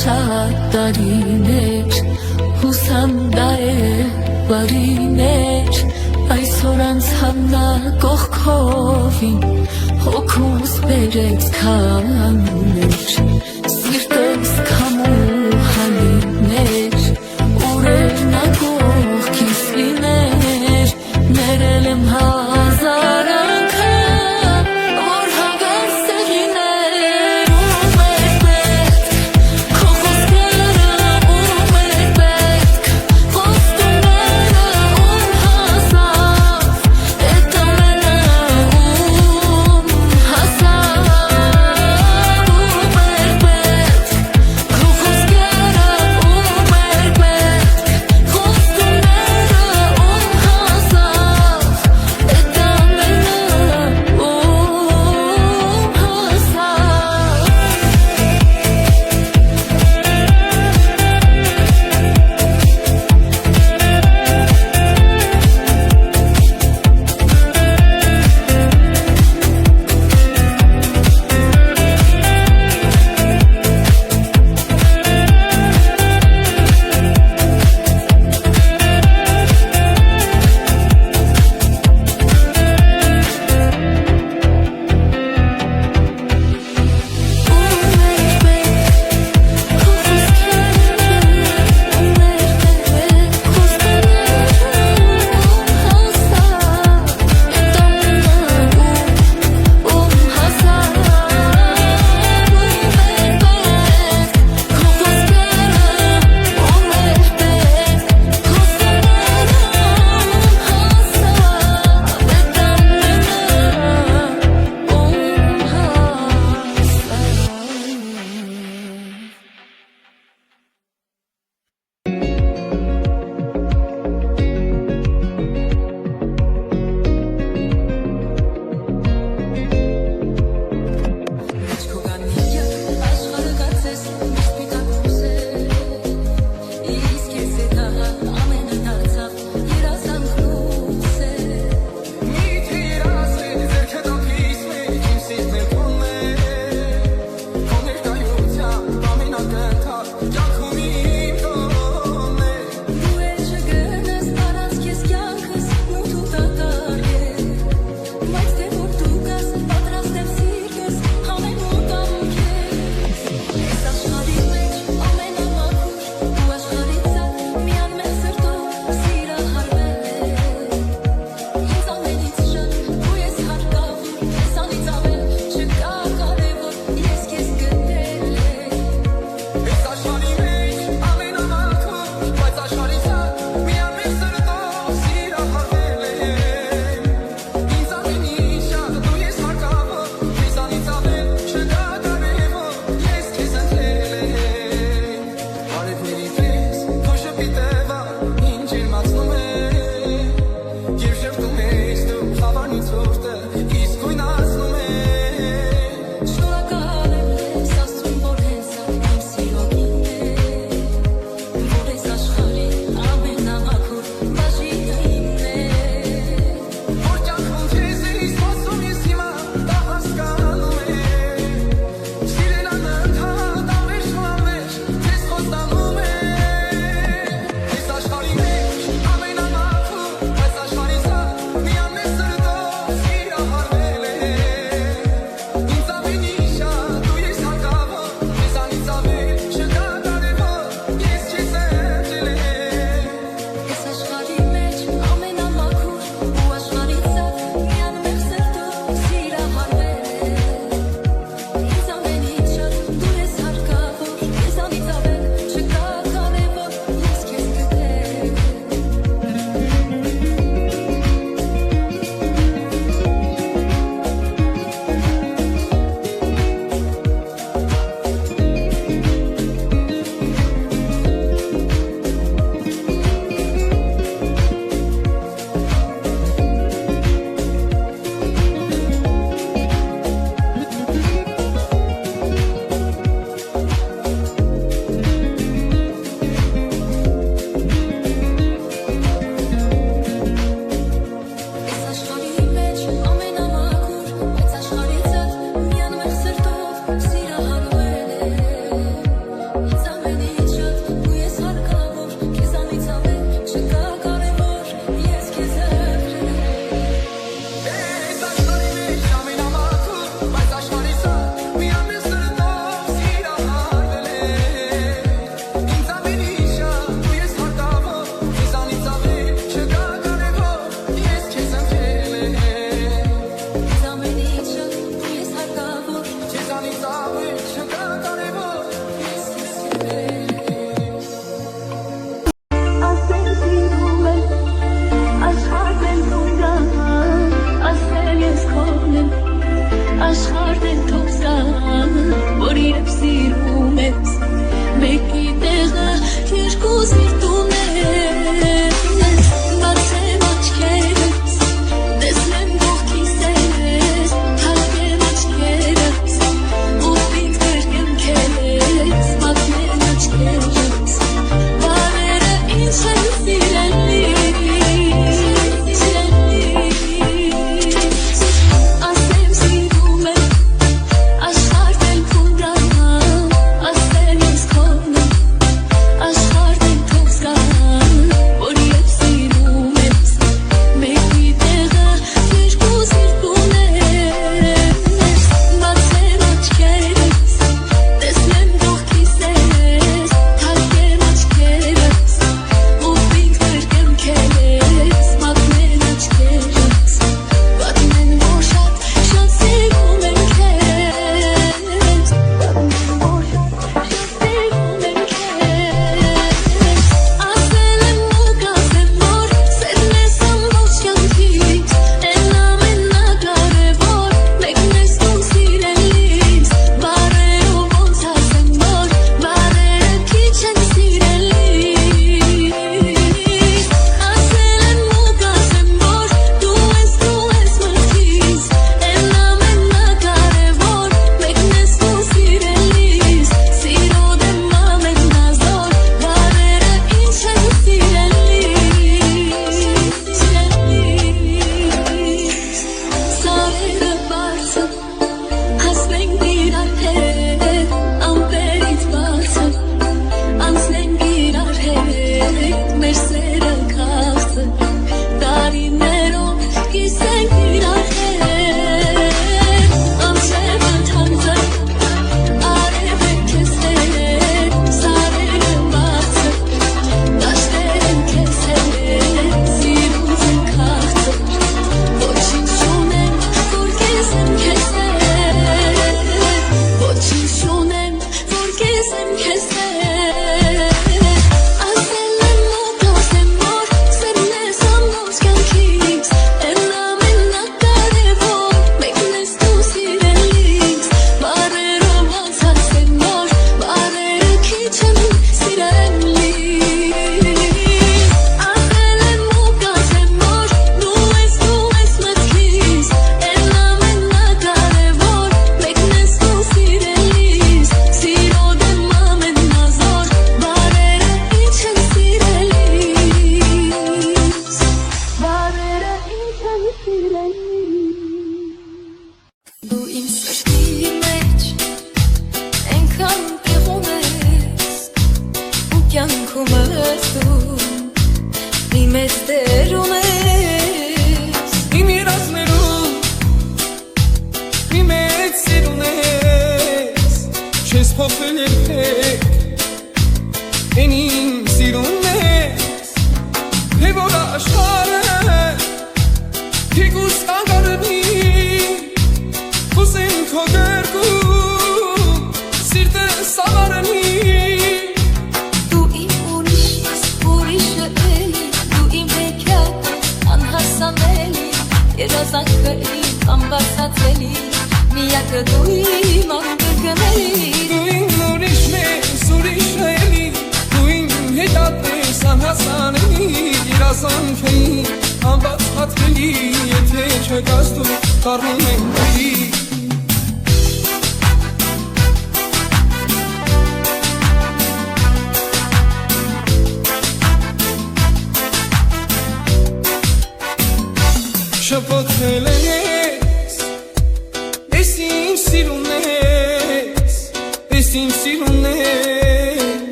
շատ տարիներ հուսամ դա է բարիներ այսօր անցավ նա կողքովին հոգուս բերեց քամներ սիրտս քամու հալիներ ուրեր նա կողքիս լիներ ներել եմ հազար անգամ որ հագարս է լիներ ում էր պետք քո խոսքերը ում էր պետք խոստումները ում հասավ էդ ամենը ում հասավ ում էր պետք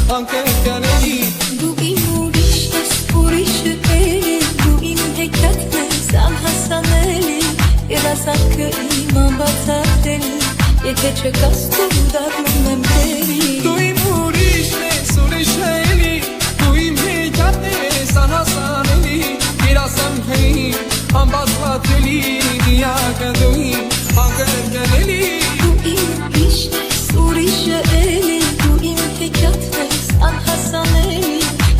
Anche եթե չկաս դու դառնում եմ տերի Դու իմ ուրիշն ես, ուրիշ էլի Դու իմ հեքիաթն ես անհասանելի Երազանքների անբացատրելի Միակը դու իմ անկրկնելի Դու իմ ուրիշն ես, ուրիշը էլի Դու իմ հեքիաթն ես անհասանելի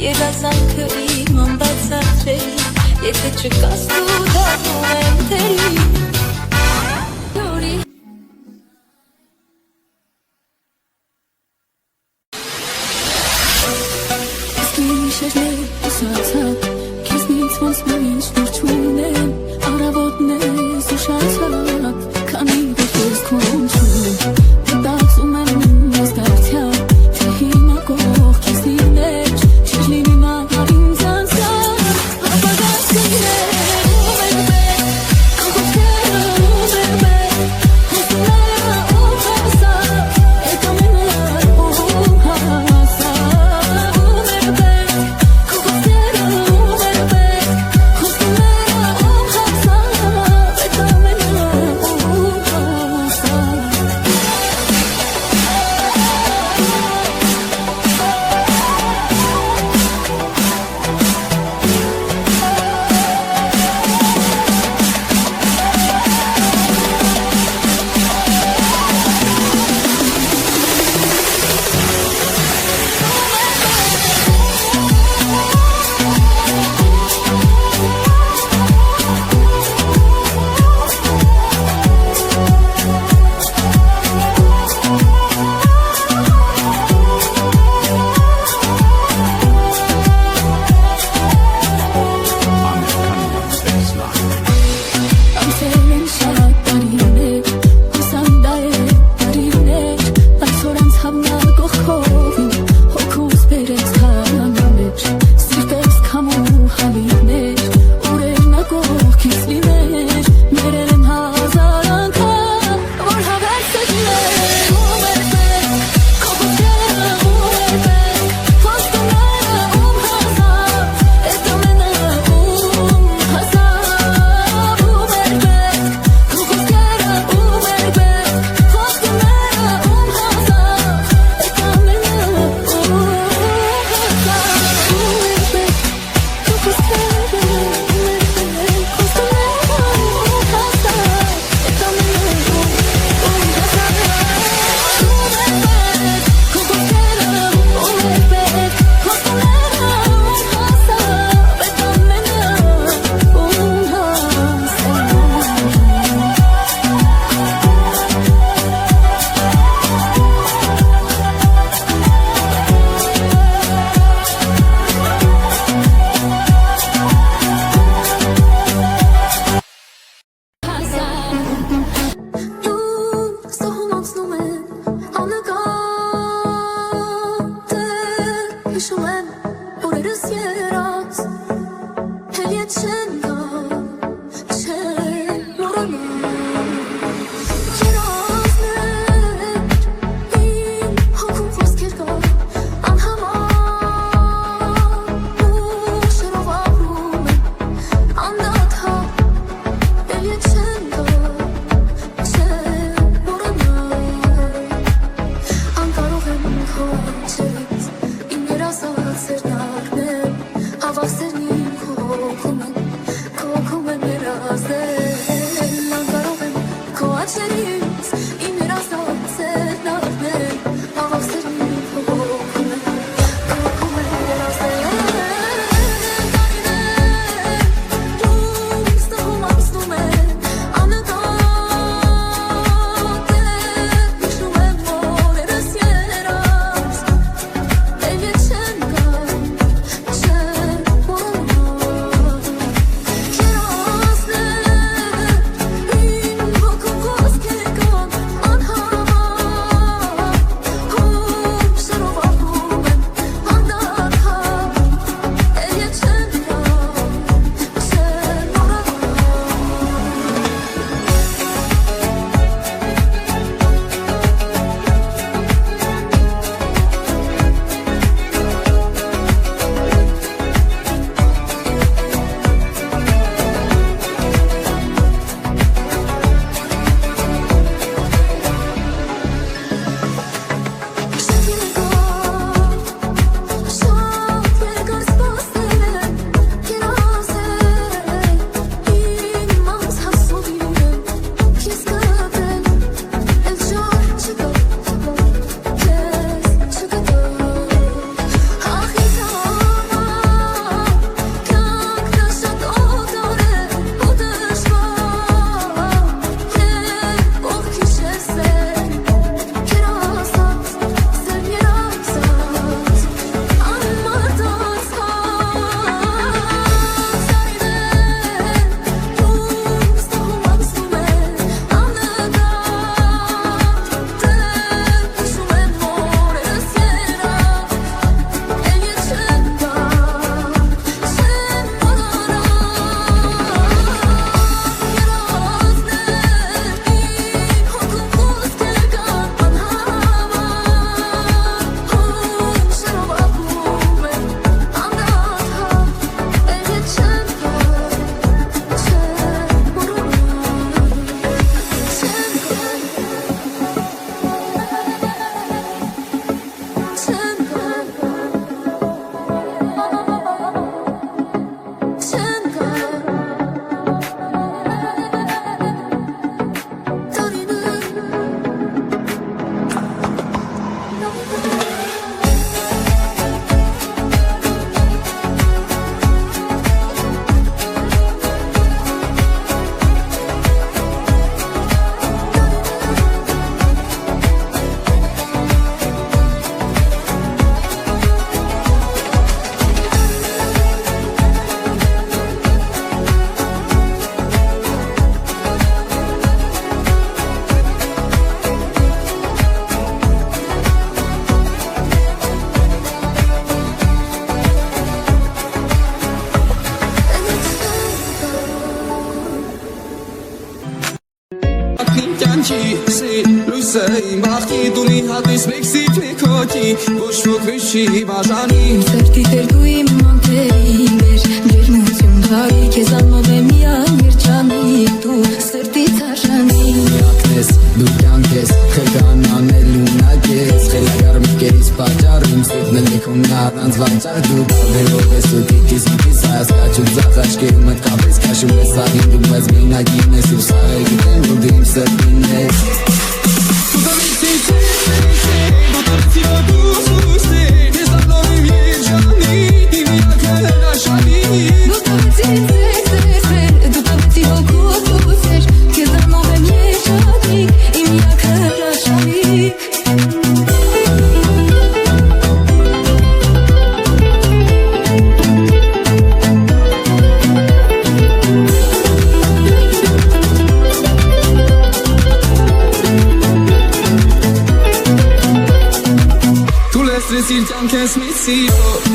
Երազանքը իմ անբացատրելի Եթե չկաս դու դառնում եմ տերի Շերներ ուսացակ Քեզնից ոնց մի ինչ դուր չունեմ Արավոտն ես ուշացակ Քանի որ ես քուն չունեմ Մտածում եմ ես դարձյալ Թե հիմա կողքիս լիներ Չի լինի մահար ինձ անցյալ Ապագաս կիներ ում էր բեր Կողքերը ում էր բեր Հոսումները ում հասա Ետ ամենը ում հասա Ում էր բեր Ուսը իմ բախտի դունի հատիս մեքսիտ մեքոքի Ոչ ոք մեզ չի բաժանի Սրտի տեր դու իմ մանքերի մեր Ջերմություն դարի քեզ անմոտ է միան երջանիկ Դու սրտից արժանի Միակնես, դու կյանք ես, խելքան անել ունակ ես Խելագար մկերից պատճառ, իմ սուրտն էլ եքոն առանց վանճար Դու կավելով ես ու կիքիս մկիս հայասկաչու ձախ աչկերում էտ կապես կաշում ես աղին դու մեզ մենագին ես ու սաղեր գիտեն ու դու իմ սրտին ես Սրեցիր կյանքես միտ սիրով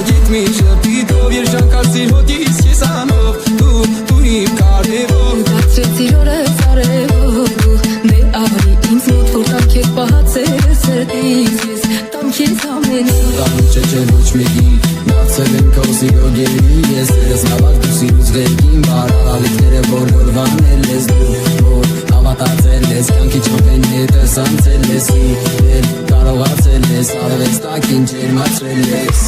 Գիտ մի շպիտով Երջան կարծիր հոտիս քեզ անով Դու իմ կարևոր Բացրեցիր օրս արևով Դու դե ավելի ինձ մոտ որ տամ քեզ պահացել սրտից Ես տամ քեզ ամենին Տանում չէ ոչ մեկի Նացել եմ քո սիրո գերի Ես երես նավակ դու սիրուց վերքին Բարալիքները բոլոր վանել ես դու Որ հավատացել ես Կյանքի չոպեն հետս անցել ես Սիրել կարողացել ես Արվեց տակին ջերմացրել ես